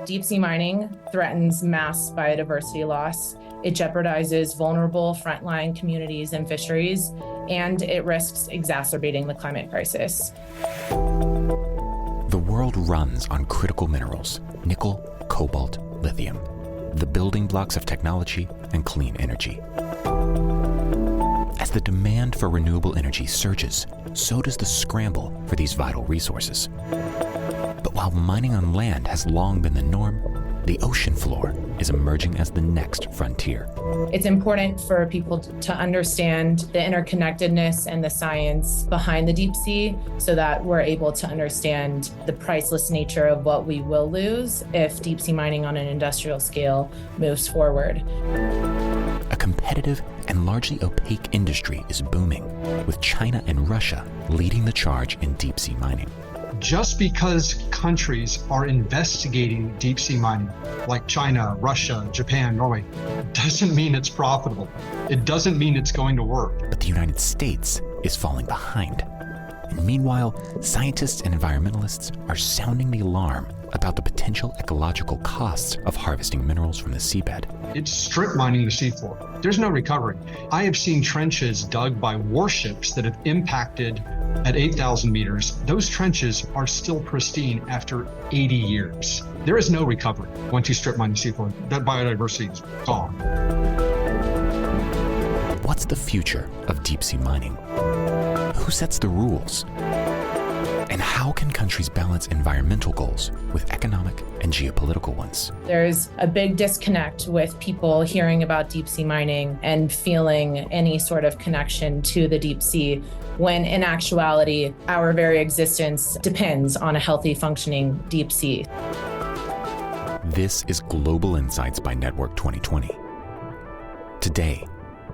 Deep sea mining threatens mass biodiversity loss. It jeopardizes vulnerable frontline communities and fisheries, and it risks exacerbating the climate crisis. The world runs on critical minerals: nickel, cobalt, lithium, the building blocks of technology and clean energy. As the demand for renewable energy surges, so does the scramble for these vital resources. But while mining on land has long been the norm, the ocean floor is emerging as the next frontier. It's important for people to understand the interconnectedness and the science behind the deep sea so that we're able to understand the priceless nature of what we will lose if deep sea mining on an industrial scale moves forward. A competitive and largely opaque industry is booming, with China and Russia leading the charge in deep sea mining. Just because countries are investigating deep sea mining, like China, Russia, Japan, Norway, doesn't mean it's profitable. It doesn't mean it's going to work. But the United States is falling behind. And meanwhile, scientists and environmentalists are sounding the alarm about the potential ecological costs of harvesting minerals from the seabed. It's strip mining the seafloor. There's no recovery. I have seen trenches dug by warships that have impacted at 8,000 meters. Those trenches are still pristine after 80 years. There is no recovery once you strip mine the seafloor. That biodiversity is gone. What's the future of deep sea mining? Who sets the rules? And how can countries balance environmental goals with economic and geopolitical ones? There's a big disconnect with people hearing about deep sea mining and feeling any sort of connection to the deep sea, when in actuality, our very existence depends on a healthy, functioning deep sea. This is Global Insights by Network 2020. Today,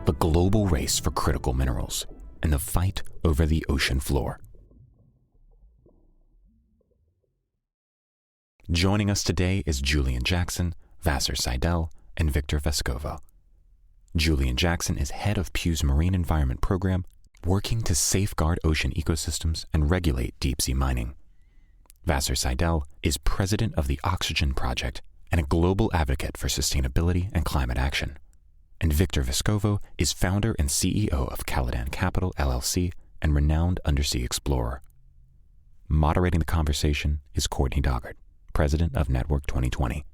the global race for critical minerals and the fight over the ocean floor. Joining us today is Julian Jackson, Vassar Seidel, and Victor Vescovo. Julian Jackson is head of Pew's Marine Environment Program, working to safeguard ocean ecosystems and regulate deep-sea mining. Vassar Seidel is president of the Oxygen Project and a global advocate for sustainability and climate action. And Victor Vescovo is founder and CEO of Caladan Capital, LLC, and renowned undersea explorer. Moderating the conversation is Courtney Doggart, president of Network 2020.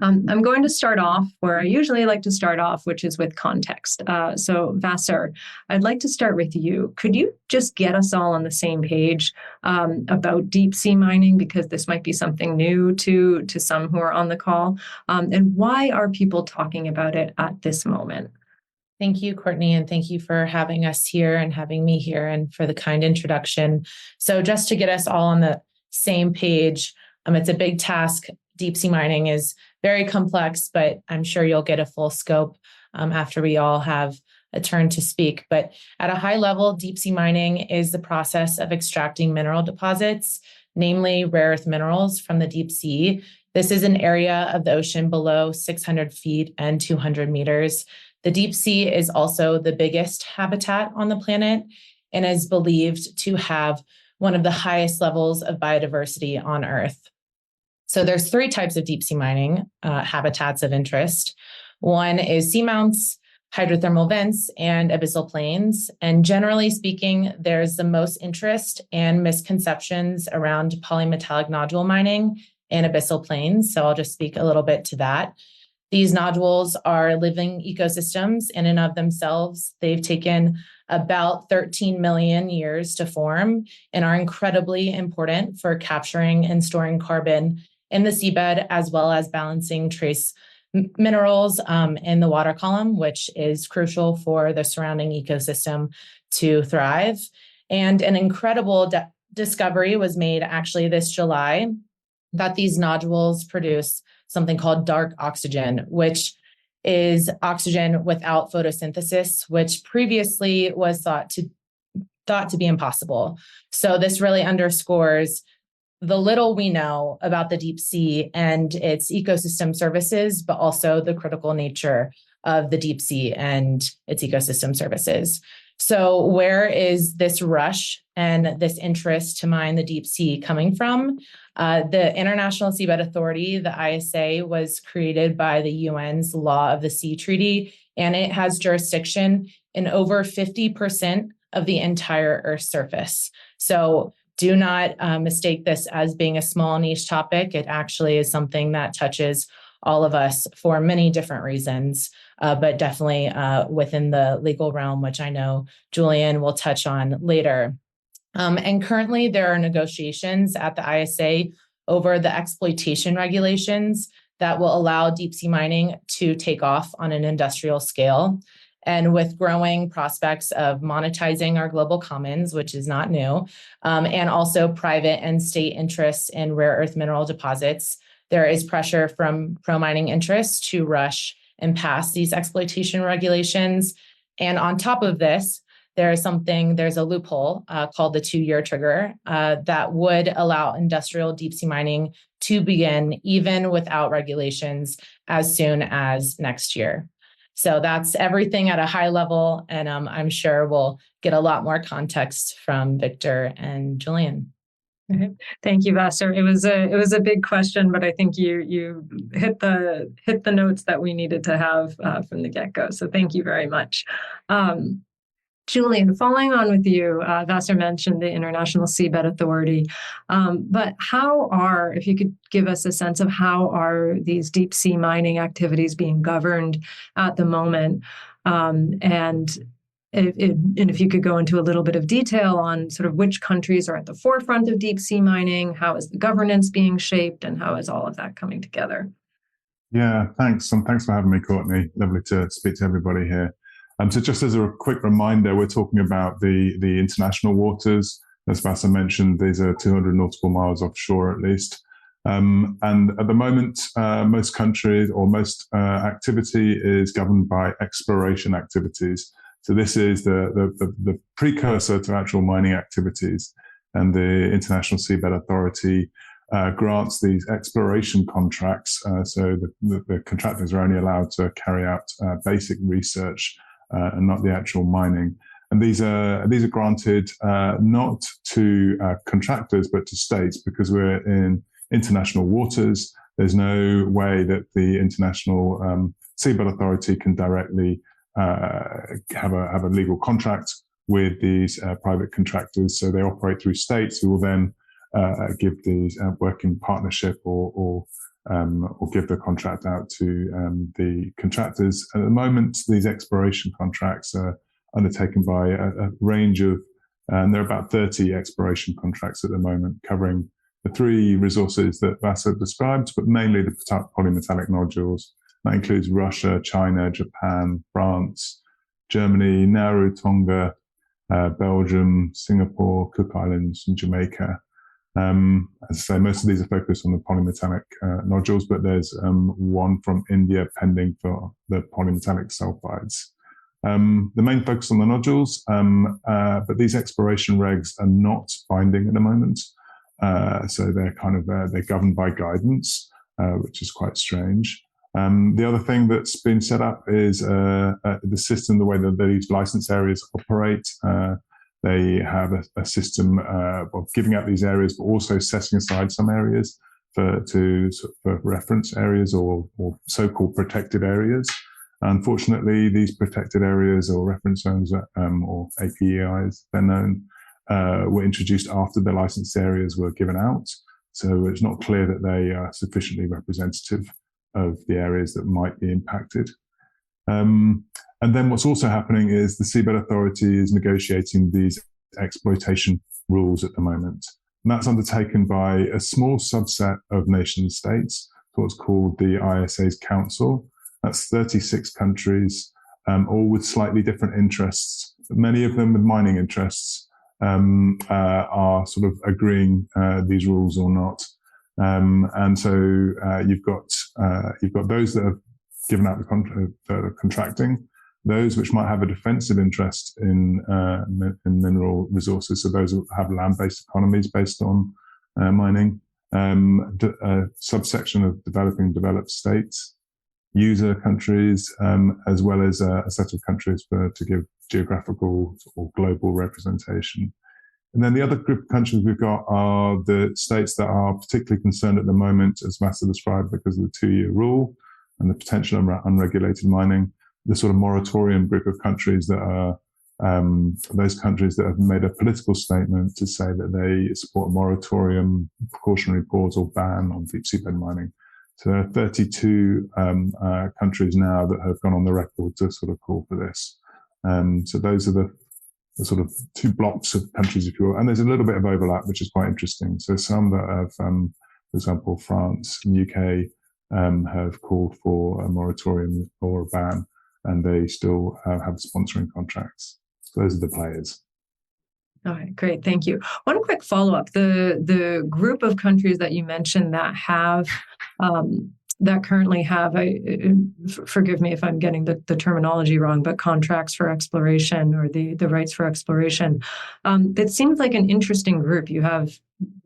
I'm going to start off where I usually like to start off, which is with context. So Vassar, I'd like to start with you. Could you just get us all on the same page about deep sea mining, because this might be something new to some who are on the call, and why are people talking about it at this moment? Thank you, Courtney, and thank you for having us here and having me here and for the kind introduction. So just to get us all on the same page, it's a big task. Deep sea mining is very complex, but I'm sure you'll get a full scope after we all have a turn to speak. But at a high level, deep sea mining is the process of extracting mineral deposits, namely rare earth minerals, from the deep sea. This is an area of the ocean below 600 feet and 200 meters. The deep sea is also the biggest habitat on the planet and is believed to have one of the highest levels of biodiversity on Earth. So there's three types of deep sea mining habitats of interest. One is seamounts, hydrothermal vents, and abyssal plains. And generally speaking, there's the most interest and misconceptions around polymetallic nodule mining and abyssal plains. So I'll just speak a little bit to that. These nodules are living ecosystems in and of themselves. They've taken about 13 million years to form and are incredibly important for capturing and storing carbon in the seabed, as well as balancing trace minerals in the water column, which is crucial for the surrounding ecosystem to thrive. And an incredible discovery was made actually this July that these nodules produce something called dark oxygen, which is oxygen without photosynthesis, which previously was thought to be impossible. So this really underscores the little we know about the deep sea and its ecosystem services, but also the critical nature of the deep sea and its ecosystem services. So where is this rush and this interest to mine the deep sea coming from? The International Seabed Authority, the ISA, was created by the UN's Law of the Sea Treaty, and it has jurisdiction in over 50% of the entire Earth's surface. So do not mistake this as being a small niche topic. It actually is something that touches all of us for many different reasons, but definitely within the legal realm, which I know Julian will touch on later. And currently there are negotiations at the ISA over the exploitation regulations that will allow deep sea mining to take off on an industrial scale. And with growing prospects of monetizing our global commons, which is not new, and also private and state interests in rare earth mineral deposits, there is pressure from pro-mining interests to rush and pass these exploitation regulations. And on top of this, there's a loophole called the 2-year trigger that would allow industrial deep sea mining to begin even without regulations as soon as next year. So that's everything at a high level, and I'm sure we'll get a lot more context from Victor and Julian. Okay. Thank you, Vassar. It was a big question, but I think you hit the notes that we needed to have from the get-go. So thank you very much. Julian, following on with you, Vassar mentioned the International Seabed Authority, but if you could give us a sense of how are these deep sea mining activities being governed at the moment, and if you could go into a little bit of detail on sort of which countries are at the forefront of deep sea mining, how is the governance being shaped, and how is all of that coming together? Yeah, thanks. And thanks for having me, Courtney. Lovely to speak to everybody here. So just as a quick reminder, we're talking about the international waters. As Vassar mentioned, these are 200 nautical miles offshore at least. And at the moment, most countries or most activity is governed by exploration activities. So this is the precursor to actual mining activities. And the International Seabed Authority grants these exploration contracts. So the contractors are only allowed to carry out basic research and not the actual mining. And these are granted not to contractors, but to states, because we're in international waters. There's no way that the International Seabed Authority can directly have a legal contract with these private contractors. So they operate through states who will then give these working partnership or give the contract out to the contractors. At the moment, these exploration contracts are undertaken by a range of, and there are about 30 exploration contracts at the moment covering the 3 resources that Vassar described, but mainly the polymetallic nodules. That includes Russia, China, Japan, France, Germany, Nauru, Tonga, Belgium, Singapore, Cook Islands, and Jamaica. As I say, most of these are focused on the polymetallic nodules, but there's one from India pending for the polymetallic sulfides. The main focus on the nodules, but these exploration regs are not binding at the moment. So they're governed by guidance, which is quite strange. The other thing that's been set up is the system, the way that these license areas operate. They have a system of giving out these areas, but also setting aside some areas for reference areas or so-called protected areas. Unfortunately, these protected areas or reference zones, or APEIs, they're known, were introduced after the license areas were given out. So it's not clear that they are sufficiently representative of the areas that might be impacted. And then what's also happening is the Seabed Authority is negotiating these exploitation rules at the moment. And that's undertaken by a small subset of nation states, what's called the ISA's Council. That's 36 countries, all with slightly different interests. Many of them with mining interests are sort of agreeing these rules or not. And so you've got those that have given out the contracting, those which might have a defensive interest in mineral resources, so those who have land-based economies based on mining, subsection of developing developed states, user countries, as well as a set of countries to give geographical or global representation. And then the other group of countries we've got are the states that are particularly concerned at the moment, as Massa described, because of the 2-year rule and the potential unregulated mining. The sort of moratorium group of countries that are those countries that have made a political statement to say that they support a moratorium, precautionary pause, or ban on deep seabed mining. So there are 32 countries now that have gone on the record to sort of call for this. So those are the sort of 2 blocks of countries, if you will. And there's a little bit of overlap, which is quite interesting. So some that have, for example, France and UK have called for a moratorium or a ban, and they still have sponsoring contracts. So those are the players. All right, great, thank you. One quick follow-up: the group of countries that you mentioned that have that currently have, forgive me if I'm getting the terminology wrong, but contracts for exploration or the rights for exploration. That seems like an interesting group. You have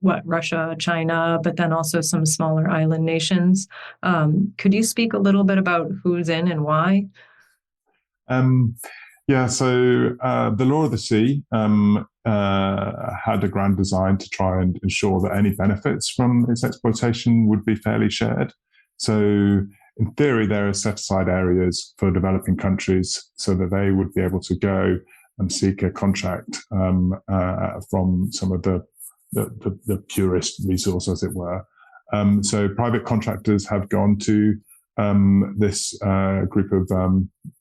Russia, China, but then also some smaller island nations. Could you speak a little bit about who's in and why? Yeah, so the Law of the Sea had a grand design to try and ensure that any benefits from its exploitation would be fairly shared. So in theory, there are set-aside areas for developing countries so that they would be able to go and seek a contract from some of the purest resource, as it were. So private contractors have gone to this group of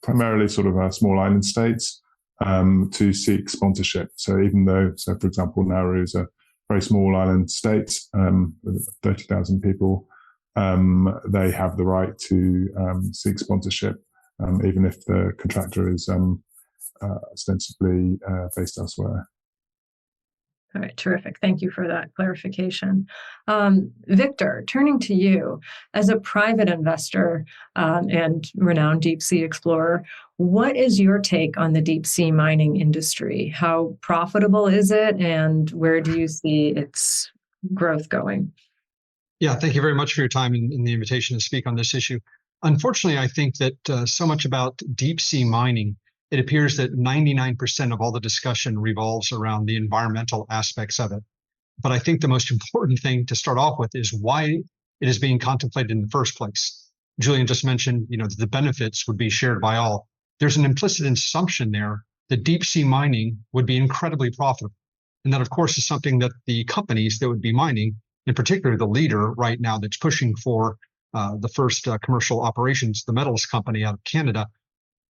primarily sort of small island states to seek sponsorship. So even though, so for example, Nauru is a very small island state with 30,000 people, they have the right to seek sponsorship, even if the contractor is ostensibly based elsewhere. All right, terrific. Thank you for that clarification. Victor, turning to you, as a private investor and renowned deep sea explorer, what is your take on the deep sea mining industry? How profitable is it, and where do you see its growth going? Yeah, thank you very much for your time and the invitation to speak on this issue. Unfortunately, I think that so much about deep sea mining, it appears that 99% of all the discussion revolves around the environmental aspects of it. But I think the most important thing to start off with is why it is being contemplated in the first place. Julian just mentioned, that the benefits would be shared by all. There's an implicit assumption there that deep sea mining would be incredibly profitable. And that, of course, is something that the companies that would be mining, in particular the leader right now that's pushing for the first commercial operations, the metals company out of Canada,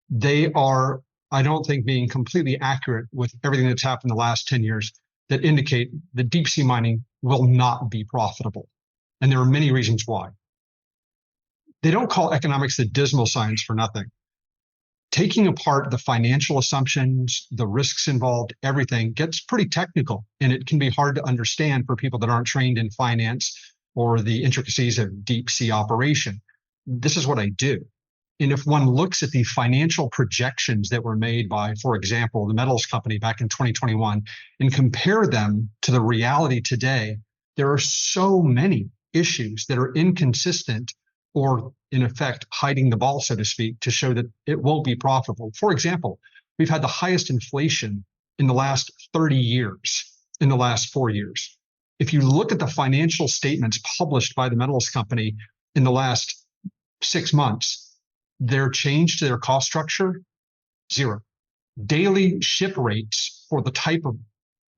they are, I don't think, being completely accurate with everything that's happened in the last 10 years that indicate that deep sea mining will not be profitable. And there are many reasons why. They don't call economics the dismal science for nothing. Taking apart the financial assumptions, the risks involved, everything gets pretty technical, and it can be hard to understand for people that aren't trained in finance or the intricacies of deep sea operation. This is what I do. And if one looks at the financial projections that were made by, for example, the metals company back in 2021 and compare them to the reality today, there are so many issues that are inconsistent or, in effect, hiding the ball, so to speak, to show that it won't be profitable. For example, we've had the highest inflation in the last 30 years, in the last 4 years. If you look at the financial statements published by the metals company in the last 6 months, their change to their cost structure, 0. Daily ship rates for the type of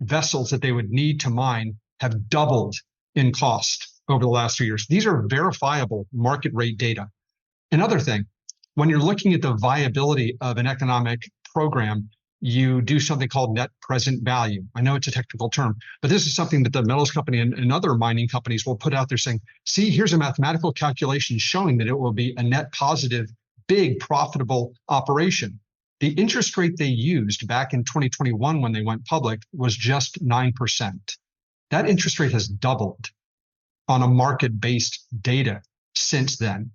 vessels that they would need to mine have doubled in cost over the last 3 years. These are verifiable market rate data. Another thing, when you're looking at the viability of an economic program, you do something called net present value. I know it's a technical term, but this is something that the metals company and other mining companies will put out there saying, see, here's a mathematical calculation showing that it will be a net positive, big profitable operation. The interest rate they used back in 2021 when they went public was just 9%. That interest rate has doubled on a market-based data since then.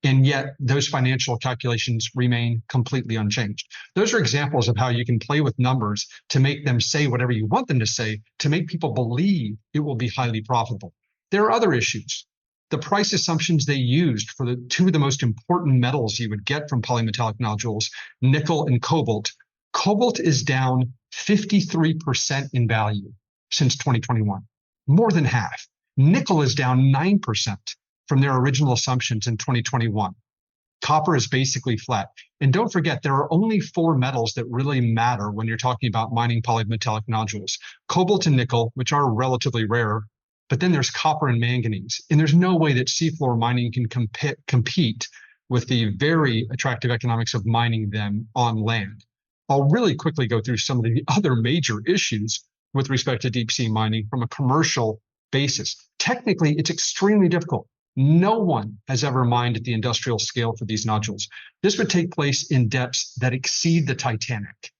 And yet those financial calculations remain completely unchanged. Those are examples of how you can play with numbers to make them say whatever you want them to say, to make people believe it will be highly profitable. There are other issues. the price assumptions they used for the two of the most important metals you would get from polymetallic nodules, nickel and cobalt. Cobalt is down 53% in value since 2021, more than half. Nickel is down 9% from their original assumptions in 2021. Copper is basically flat. And don't forget, there are only 4 metals that really matter when you're talking about mining polymetallic nodules: cobalt and nickel, which are relatively rare, but then there's copper and manganese. And there's no way that seafloor mining can compete with the very attractive economics of mining them on land. I'll really quickly go through some of the other major issues with respect to deep sea mining from a commercial basis. Technically, it's extremely difficult. No one has ever mined at the industrial scale for these nodules. This would take place in depths that exceed the Titanic.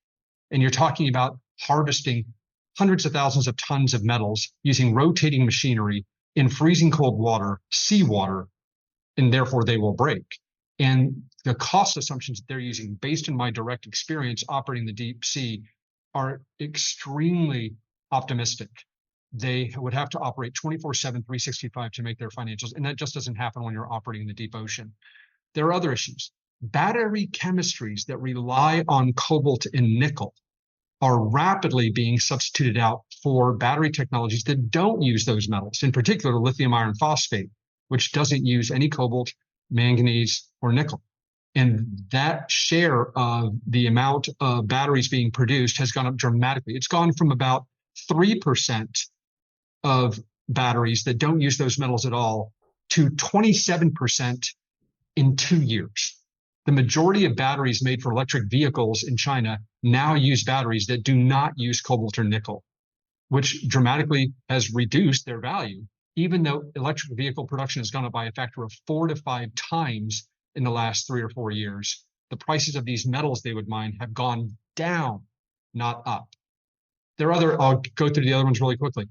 And you're talking about harvesting hundreds of thousands of tons of metals using rotating machinery in freezing cold water, seawater, and therefore they will break. And the cost assumptions that they're using, based on my direct experience operating the deep sea, are extremely optimistic. They would have to operate 24/7, 365 to make their financials. And that just doesn't happen when you're operating in the deep ocean. There are other issues. Battery chemistries that rely on cobalt and nickel are rapidly being substituted out for battery technologies that don't use those metals, in particular lithium iron phosphate, which doesn't use any cobalt, manganese, or nickel. And that share of the amount of batteries being produced has gone up dramatically. It's gone from about 3% of batteries that don't use those metals at all to 27% in 2 years. The majority of batteries made for electric vehicles in China now use batteries that do not use cobalt or nickel, which dramatically has reduced their value, even though electric vehicle production has gone up by a factor of 4 to 5 times in the last 3 or 4 years. The prices of these metals they would mine have gone down, not up. I'll go through the other ones really quickly.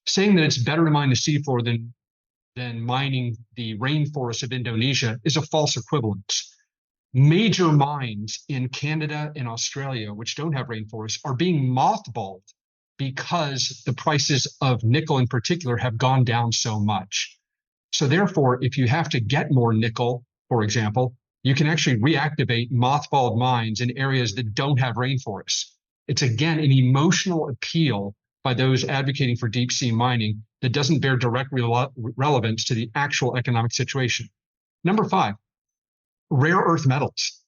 Saying that it's better to mine the seafloor than mining the rainforests of Indonesia is a false equivalence. Major mines in Canada and Australia, which don't have rainforests, are being mothballed because the prices of nickel in particular have gone down so much. So therefore, if you have to get more nickel, for example, you can actually reactivate mothballed mines in areas that don't have rainforests. It's again an emotional appeal by those advocating for deep sea mining that doesn't bear direct relevance to the actual economic situation. Number 5, rare earth metals.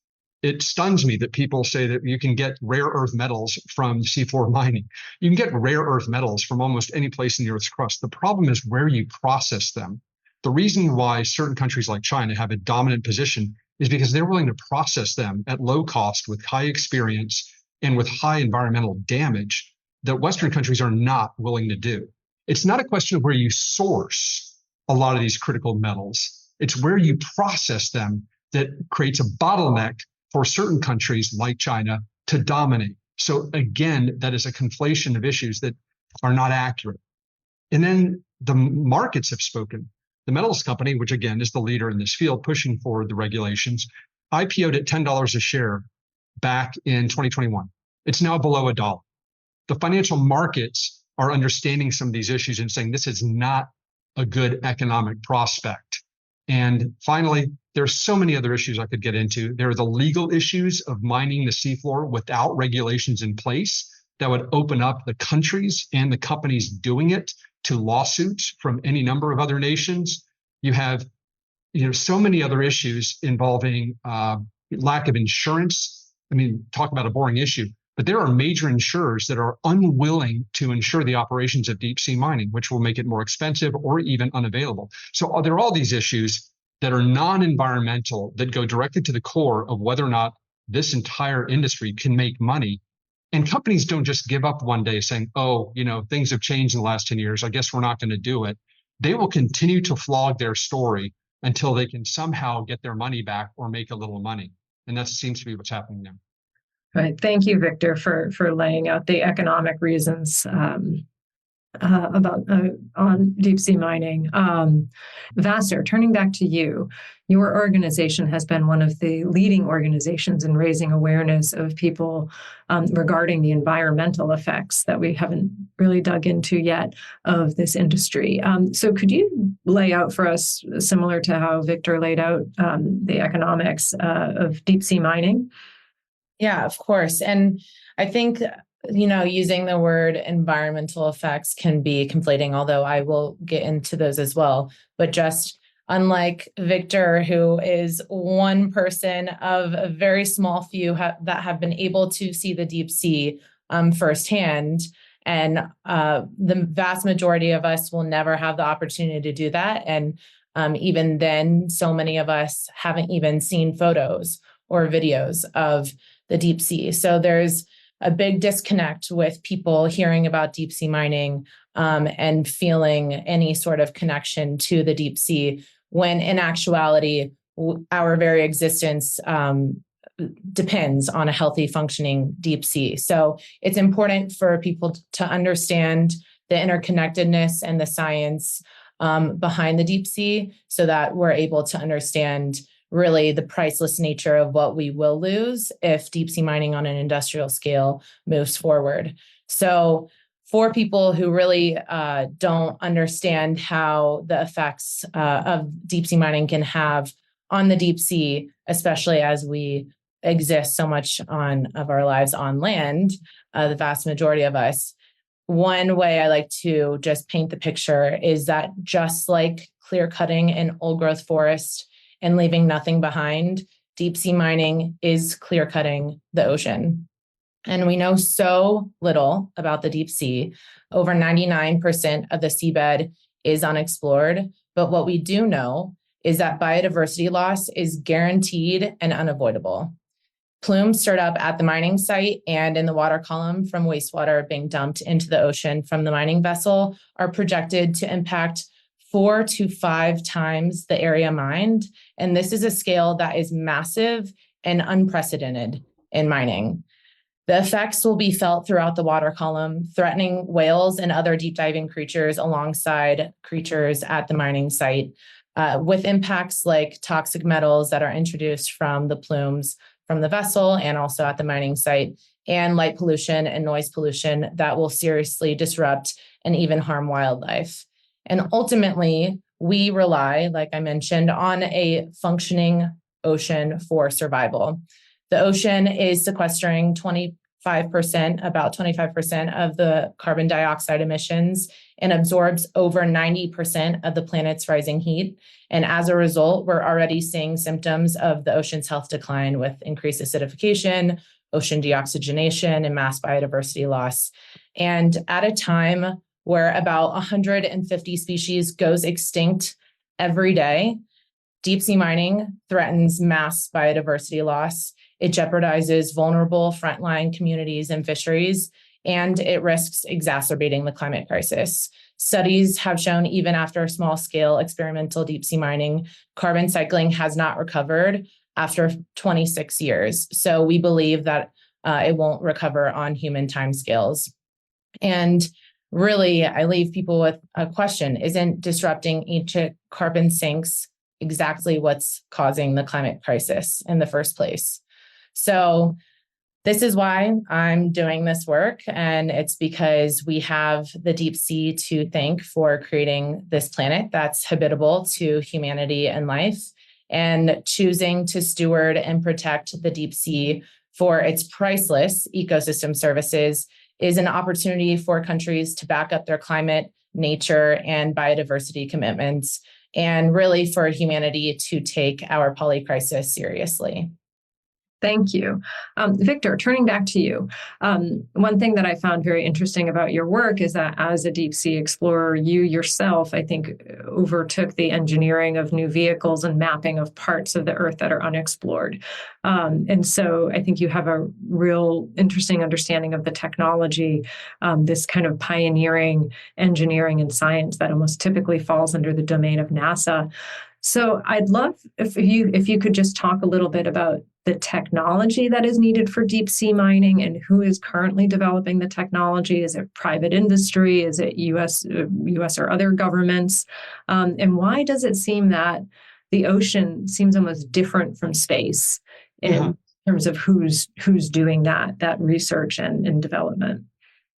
It stuns me that people say that you can get rare earth metals from seafloor mining. You can get rare earth metals from almost any place in the Earth's crust. The problem is where you process them. The reason why certain countries like China have a dominant position is because they're willing to process them at low cost with high experience and with high environmental damage that Western countries are not willing to do. It's not a question of where you source a lot of these critical metals. It's where you process them that creates a bottleneck for certain countries like China to dominate. So again, that is a conflation of issues that are not accurate. And then the markets have spoken. The metals company, which again is the leader in this field, pushing forward the regulations, IPO'd at $10 a share back in 2021. It's now below $1. The financial markets are understanding some of these issues and saying this is not a good economic prospect. And finally, there's so many other issues I could get into. There are the legal issues of mining the seafloor without regulations in place that would open up the countries and the companies doing it to lawsuits from any number of other nations. You have so many other issues involving lack of insurance. I mean, talk about a boring issue. But there are major insurers that are unwilling to insure the operations of deep sea mining, which will make it more expensive or even unavailable. So there are all these issues that are non-environmental that go directly to the core of whether or not this entire industry can make money. And companies don't just give up one day saying, oh, things have changed in the last 10 years. I guess we're not going to do it. They will continue to flog their story until they can somehow get their money back or make a little money. And that seems to be what's happening now. Right. Thank you, Victor, for laying out the economic reasons on deep sea mining. Vassar, turning back to you, your organization has been one of the leading organizations in raising awareness of people regarding the environmental effects that we haven't really dug into yet of this industry. So could you lay out for us, similar to how Victor laid out the economics of deep sea mining? Yeah, of course. And I think using the word environmental effects can be conflating, although I will get into those as well. But just unlike Victor, who is one person of a very small few that have been able to see the deep sea firsthand, and the vast majority of us will never have the opportunity to do that. And even then, so many of us haven't even seen photos or videos of the deep sea. So there's a big disconnect with people hearing about deep sea mining and feeling any sort of connection to the deep sea, when in actuality, our very existence depends on a healthy, functioning deep sea. So it's important for people to understand the interconnectedness and the science behind the deep sea, so that we're able to understand really the priceless nature of what we will lose if deep sea mining on an industrial scale moves forward. So for people who really don't understand how the effects of deep sea mining can have on the deep sea, especially as we exist so much of our lives on land, the vast majority of us, one way I like to just paint the picture is that just like clear cutting an old growth forest and leaving nothing behind, deep sea mining is clear cutting the ocean. And we know so little about the deep sea. Over 99% of the seabed is unexplored. But what we do know is that biodiversity loss is guaranteed and unavoidable. Plumes stirred up at the mining site and in the water column from wastewater being dumped into the ocean from the mining vessel are projected to impact 4 to 5 times the area mined. And this is a scale that is massive and unprecedented in mining. The effects will be felt throughout the water column, threatening whales and other deep diving creatures alongside creatures at the mining site, with impacts like toxic metals that are introduced from the plumes from the vessel and also at the mining site, and light pollution and noise pollution that will seriously disrupt and even harm wildlife. And ultimately, we rely, like I mentioned, on a functioning ocean for survival. The ocean is sequestering about 25% of the carbon dioxide emissions and absorbs over 90% of the planet's rising heat. And as a result, we're already seeing symptoms of the ocean's health decline with increased acidification, ocean deoxygenation, and mass biodiversity loss. And at a time where about 150 species goes extinct every day, deep sea mining threatens mass biodiversity loss. It jeopardizes vulnerable frontline communities and fisheries, and it risks exacerbating the climate crisis. Studies have shown even after small-scale experimental deep sea mining, carbon cycling has not recovered after 26 years. So we believe that it won't recover on human timescales. And really, I leave people with a question: isn't disrupting ancient carbon sinks exactly what's causing the climate crisis in the first place? So this is why I'm doing this work, and it's because we have the deep sea to thank for creating this planet that's habitable to humanity and life, and choosing to steward and protect the deep sea for its priceless ecosystem services is an opportunity for countries to back up their climate, nature, and biodiversity commitments, and really for humanity to take our polycrisis seriously. Thank you. Victor, turning back to you. One thing that I found very interesting about your work is that as a deep sea explorer, you yourself, I think, overtook the engineering of new vehicles and mapping of parts of the Earth that are unexplored. And so I think you have a real interesting understanding of the technology, this kind of pioneering engineering and science that almost typically falls under the domain of NASA. So I'd love if you could just talk a little bit about the technology that is needed for deep sea mining and who is currently developing the technology? Is it private industry? Is it US or other governments? And why does it seem that the ocean seems almost different from space in terms of who's doing that research and development?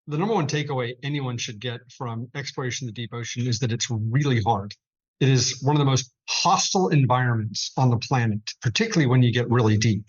The number one takeaway anyone should get from exploration of the deep ocean is that it's really hard. It is one of the most hostile environments on the planet, particularly when you get really deep.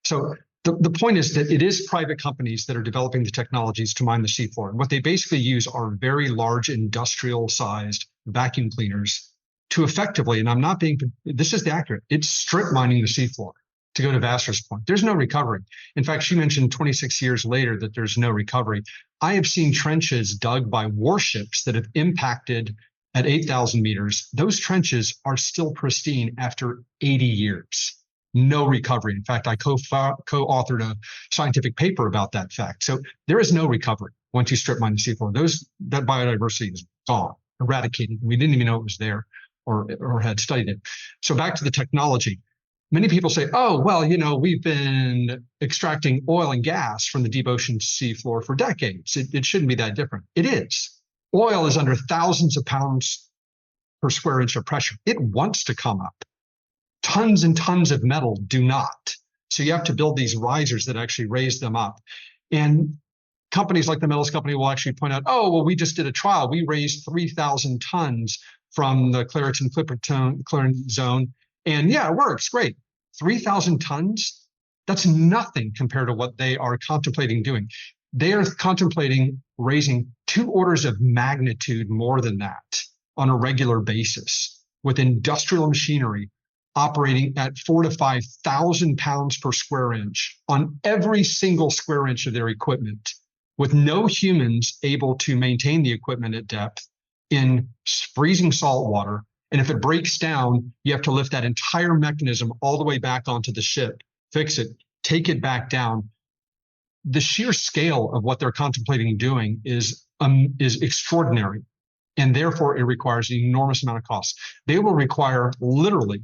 So the point is that it is private companies that are developing the technologies to mine the seafloor. And what they basically use are very large industrial-sized vacuum cleaners to effectively, and I'm not being, this is accurate, it's strip mining the seafloor. To go to Vassar's point, there's no recovery. In fact, she mentioned 26 years later that there's no recovery. I have seen trenches dug by warships that have impacted at 8,000 meters. Those trenches are still pristine after 80 years. No recovery. In fact, I co-authored a scientific paper about that fact. So there is no recovery once you strip mine the seafloor. That biodiversity is gone, eradicated. We didn't even know it was there or had studied it. So back to the technology. Many people say, oh, well, we've been extracting oil and gas from the deep ocean seafloor for decades. It shouldn't be that different. It is. Oil is under thousands of pounds per square inch of pressure. It wants to come up. Tons and tons of metal do not. So you have to build these risers that actually raise them up. And companies like the metals company will actually point out, oh, well, we just did a trial. We raised 3,000 tons from the Clarion zone. And yeah, it works. Great. 3,000 tons, that's nothing compared to what they are contemplating doing. They are contemplating raising 2 orders of magnitude more than that on a regular basis with industrial machinery operating at 4,000 to 5,000 pounds per square inch on every single square inch of their equipment, with no humans able to maintain the equipment at depth in freezing salt water. And if it breaks down, you have to lift that entire mechanism all the way back onto the ship, fix it, take it back down. The sheer scale of what they're contemplating doing is extraordinary, and therefore it requires an enormous amount of cost. They will require literally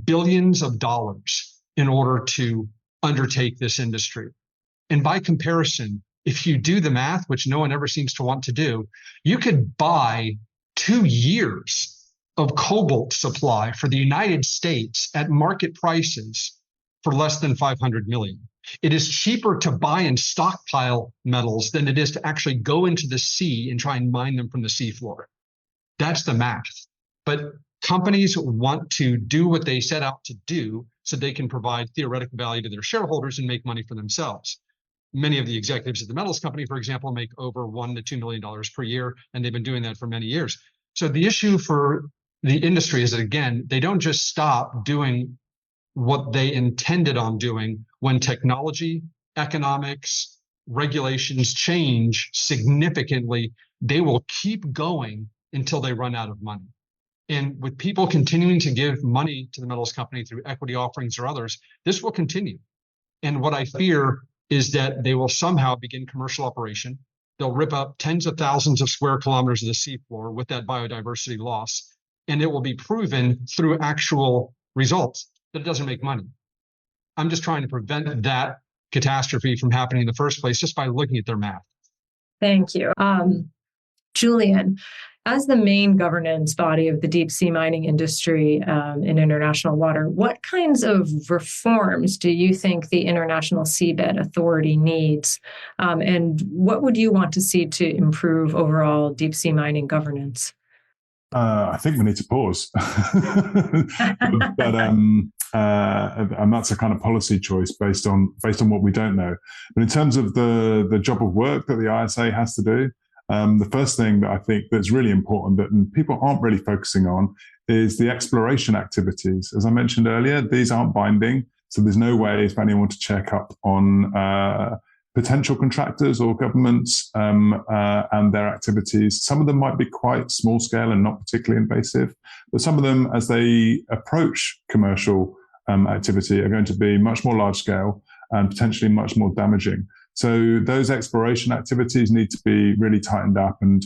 billions of dollars in order to undertake this industry. And by comparison, if you do the math, which no one ever seems to want to do, you could buy 2 years of cobalt supply for the United States at market prices for less than 500 million. It is cheaper to buy and stockpile metals than it is to actually go into the sea and try and mine them from the seafloor. That's the math. But companies want to do what they set out to do so they can provide theoretical value to their shareholders and make money for themselves. Many of the executives at the metals company, for example, make over $1 to $2 million per year, and they've been doing that for many years. So the issue for the industry is that, again, they don't just stop doing what they intended on doing when technology, economics, regulations change significantly. They will keep going until they run out of money. And with people continuing to give money to the metals company through equity offerings or others, this will continue. And what I fear is that they will somehow begin commercial operation. They'll rip up tens of thousands of square kilometers of the seafloor with that biodiversity loss. And it will be proven through actual results that it doesn't make money. I'm just trying to prevent that catastrophe from happening in the first place just by looking at their math. Thank you. Julian, as the main governance body of the deep sea mining industry in international water, what kinds of reforms do you think the International Seabed Authority needs? And what would you want to see to improve overall deep sea mining governance? I think we need to pause, but and that's a kind of policy choice based on what we don't know. But in terms of the job of work that the ISA has to do, the first thing that I think that's really important that people aren't really focusing on is the exploration activities. As I mentioned earlier, these aren't binding, so there's no way for anyone to check up on potential contractors or governments and their activities. Some of them might be quite small scale and not particularly invasive, but some of them, as they approach commercial activity, are going to be much more large scale and potentially much more damaging. So those exploration activities need to be really tightened up and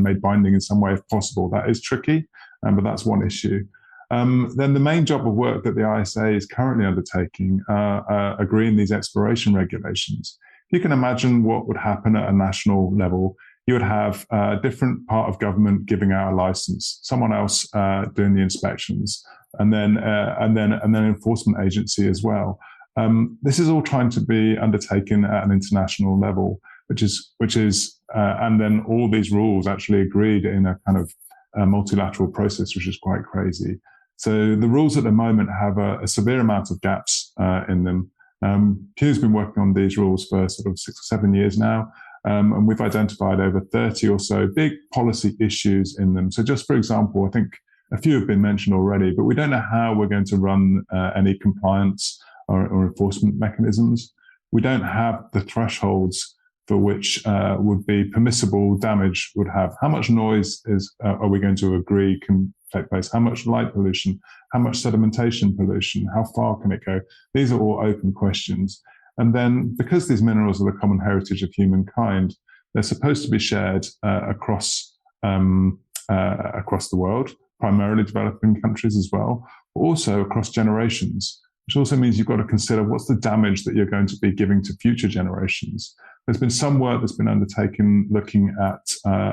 made binding in some way if possible. That is tricky, but that's one issue. Then the main job of work that the ISA is currently undertaking agreeing these exploration regulations. You can imagine what would happen at a national level. You would have a different part of government giving out a license, someone else doing the inspections, and then enforcement agency as well. This is all trying to be undertaken at an international level, which is, and then all these rules actually agreed in a kind of multilateral process, which is quite crazy. So the rules at the moment have a severe amount of gaps in them. Pew's been working on these rules for sort of 6 or 7 years now, and we've identified over 30 or so big policy issues in them. So just for example, I think a few have been mentioned already, but we don't know how we're going to run any compliance or enforcement mechanisms. We don't have the thresholds for which would be permissible damage would have. How much noise are we going to agree can take place? How much light pollution? How much sedimentation pollution? How far can it go? These are all open questions. And then because these minerals are the common heritage of humankind, they're supposed to be shared across the world, primarily developing countries as well, but also across generations, which also means you've got to consider what's the damage that you're going to be giving to future generations. There's been some work that's been undertaken looking at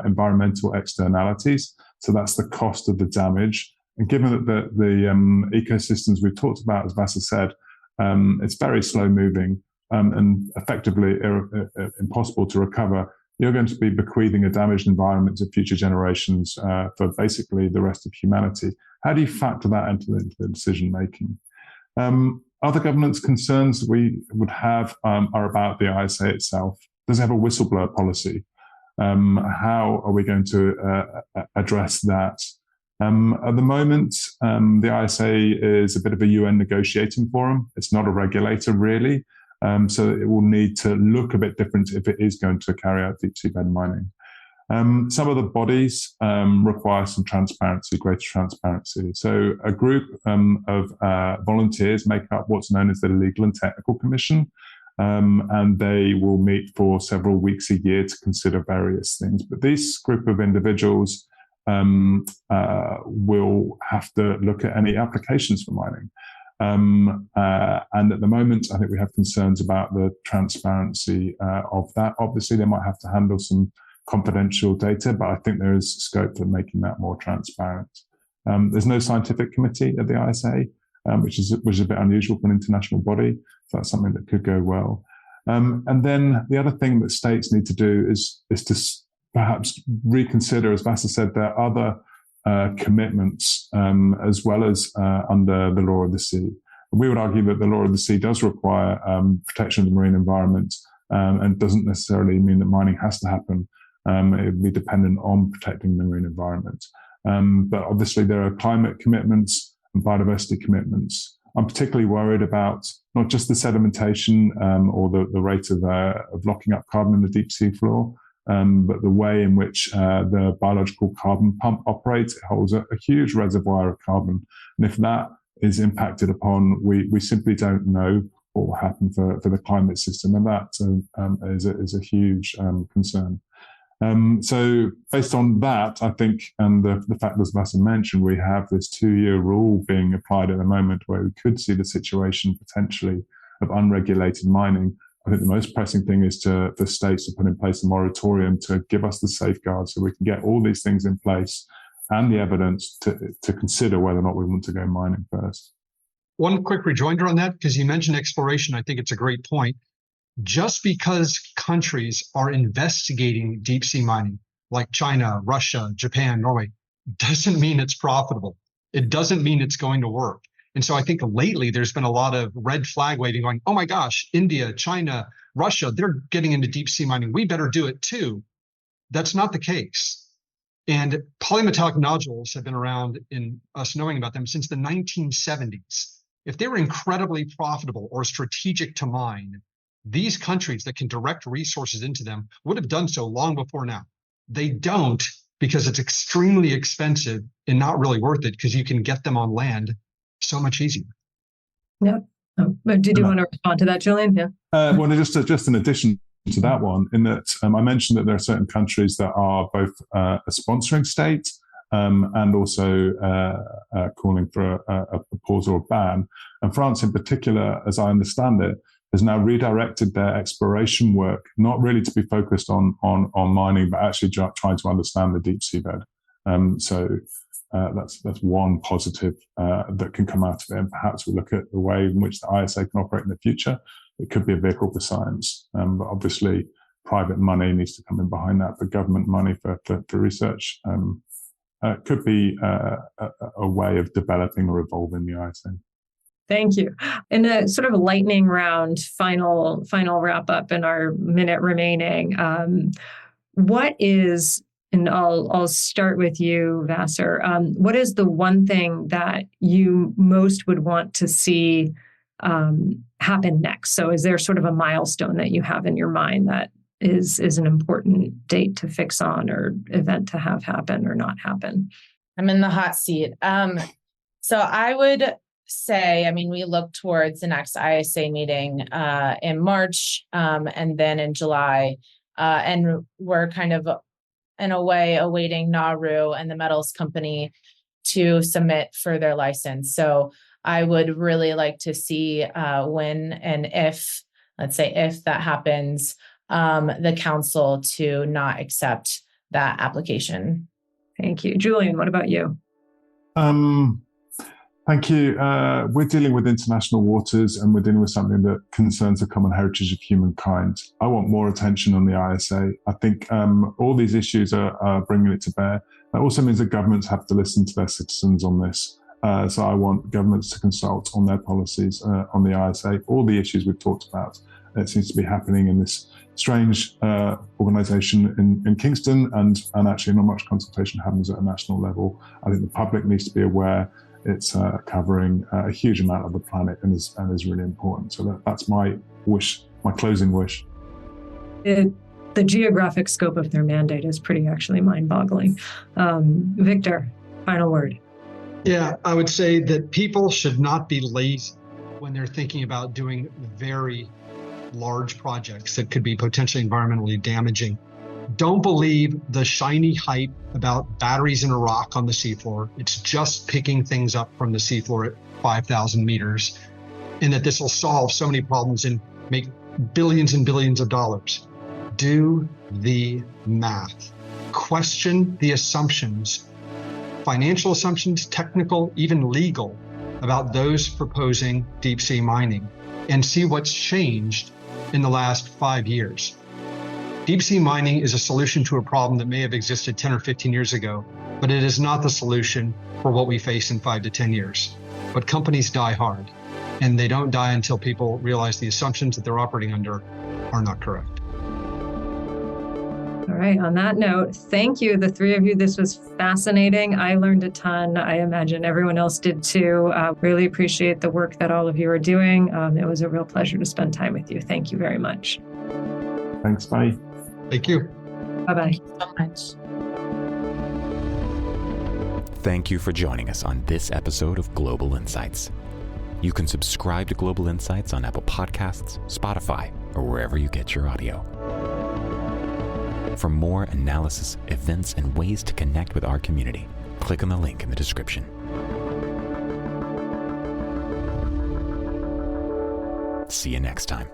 environmental externalities. So that's the cost of the damage. And given that the ecosystems we've talked about, as Vassar said, it's very slow moving and effectively impossible to recover, you're going to be bequeathing a damaged environment to future generations for basically the rest of humanity. How do you factor that into the decision making? Other governance concerns we would have are about the ISA itself. Does it have a whistleblower policy? How are we going to address that? At the moment, the ISA is a bit of a UN negotiating forum. It's not a regulator, really. So it will need to look a bit different if it is going to carry out deep seabed mining. Some of the bodies require some transparency, greater transparency. So a group of volunteers make up what's known as the Legal and Technical Commission, and they will meet for several weeks a year to consider various things. But this group of individuals will have to look at any applications for mining. And at the moment, I think we have concerns about the transparency of that. Obviously, they might have to handle some confidential data, but I think there is scope for making that more transparent. There's no scientific committee at the ISA, which is a bit unusual for an international body. So that's something that could go well. And then the other thing that states need to do is to perhaps reconsider, as Vassar said, their other commitments as well as under the law of the sea. We would argue that the law of the sea does require protection of the marine environment and doesn't necessarily mean that mining has to happen. It would be dependent on protecting the marine environment. But obviously there are climate commitments and biodiversity commitments. I'm particularly worried about not just the sedimentation or the rate of locking up carbon in the deep sea floor, but the way in which the biological carbon pump operates. It holds a huge reservoir of carbon. And if that is impacted upon, we simply don't know what will happen for the climate system. And that is a huge concern. So based on that, I think, and the fact that Vassar mentioned, we have this 2-year rule being applied at the moment where we could see the situation potentially of unregulated mining. I think the most pressing thing is for states to put in place a moratorium to give us the safeguards so we can get all these things in place and the evidence to consider whether or not we want to go mining first. One quick rejoinder on that, because you mentioned exploration, I think it's a great point. Just because countries are investigating deep sea mining, like China, Russia, Japan, Norway, doesn't mean it's profitable. It doesn't mean it's going to work. And so I think lately there's been a lot of red flag waving going, oh my gosh, India, China, Russia, they're getting into deep sea mining. We better do it too. That's not the case. And polymetallic nodules have been around in us knowing about them since the 1970s. If they were incredibly profitable or strategic to mine, these countries that can direct resources into them would have done so long before now. They don't, because it's extremely expensive and not really worth it, because you can get them on land so much easier. Yeah. But did you want to respond to that, Julian? Yeah. Well, just in addition to that one, in that I mentioned that there are certain countries that are both a sponsoring state and also calling for a pause or a ban. And France in particular, as I understand it, has now redirected their exploration work, not really to be focused on mining, but actually trying to understand the deep seabed. So that's one positive that can come out of it. And perhaps we look at the way in which the ISA can operate in the future. It could be a vehicle for science, but obviously private money needs to come in behind that. But government money for research could be a way of developing or evolving the ISA. Thank you. In a sort of lightning round, final wrap up in our minute remaining, what is, and I'll start with you, Vassar. What is the one thing that you most would want to see happen next? So is there sort of a milestone that you have in your mind that is an important date to fix on, or event to have happen or not happen? I'm in the hot seat. So I would say, we look towards the next ISA meeting in March and then in July. And we're kind of, in a way, awaiting Nauru and the metals company to submit for their license. So I would really like to see when and if, let's say if that happens, the council to not accept that application. Thank you. Julian, what about you? Thank you. We're dealing with international waters, and we're dealing with something that concerns the common heritage of humankind. I want more attention on the ISA. I think all these issues are bringing it to bear. That also means that governments have to listen to their citizens on this. So I want governments to consult on their policies on the ISA. All the issues we've talked about, it seems to be happening in this strange organisation in Kingston, and actually not much consultation happens at a national level. I think the public needs to be aware. It's covering a huge amount of the planet and is really important. So that's my wish, my closing wish. The geographic scope of their mandate is pretty actually mind-boggling. Victor, final word. Yeah, I would say that people should not be lazy when they're thinking about doing very large projects that could be potentially environmentally damaging. Don't believe the shiny hype about batteries in a rock on the seafloor. It's just picking things up from the seafloor at 5,000 meters, and that this will solve so many problems and make billions and billions of dollars. Do the math. Question the assumptions, financial assumptions, technical, even legal, about those proposing deep sea mining, and see what's changed in the last 5 years. Deep sea mining is a solution to a problem that may have existed 10 or 15 years ago, but it is not the solution for what we face in 5 to 10 years. But companies die hard, and they don't die until people realize the assumptions that they're operating under are not correct. All right. On that note, thank you, the three of you. This was fascinating. I learned a ton. I imagine everyone else did too. Really appreciate the work that all of you are doing. It was a real pleasure to spend time with you. Thank you very much. Thanks. Bye. Thank you. Bye-bye. Thank you so much. Thank you for joining us on this episode of Global Insights. You can subscribe to Global Insights on Apple Podcasts, Spotify, or wherever you get your audio. For more analysis, events, and ways to connect with our community, click on the link in the description. See you next time.